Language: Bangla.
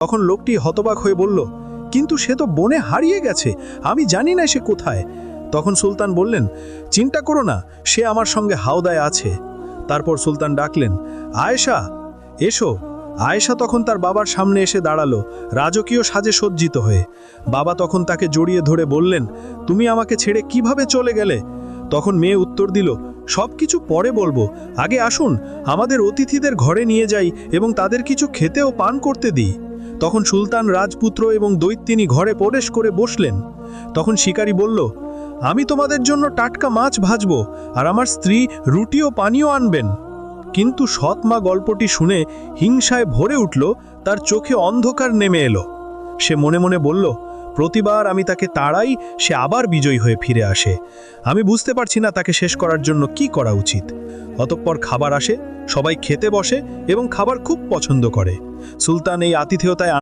তখন লোকটি হতবাক হয়ে বলল, কিন্তু সে তো বনে হারিয়ে গেছে, আমি জানি না সে কোথায়। তখন সুলতান বললেন, চিন্তা করো না, সে আমার সঙ্গে হাওদায় আছে। তারপর সুলতান ডাকলেন, আয়েশা, এসো। আয়েশা তখন তার বাবার সামনে এসে দাঁড়ালো, রাজকীয় সাজে সজ্জিত হয়ে। বাবা তখন তাকে জড়িয়ে ধরে বললেন, তুমি আমাকে ছেড়ে কিভাবে চলে গেলে? তখন মেয়ে উত্তর দিল, সব কিছু পরে বলবো, আগে আসুন আমাদের অতিথিদের ঘরে নিয়ে যাই এবং তাদের কিছু খেতে ও পান করতে দিই। তখন সুলতান, রাজপুত্র এবং দৈত্যিনী ঘরে প্রবেশ করে বসলেন। তখন শিকারী বলল, আমি তোমাদের জন্য টাটকা মাছ ভাজবো, আর আমার স্ত্রী রুটি ও পানীয় আনবেন। কিন্তু সৎমা গল্পটি শুনে হিংসায় ভরে উঠল, তার চোখে অন্ধকার নেমে এলো। সে মনে মনে বলল, প্রতিবার আমি তাকে তাড়াই, সে আবার বিজয়ী হয়ে ফিরে আসে। আমি বুঝতে পারছি না তাকে শেষ করার জন্য কি করা উচিত। অতঃপর খাবার আসে, সবাই খেতে বসে এবং খাবার খুব পছন্দ করে। সুলতান এই আতিথেয়তায়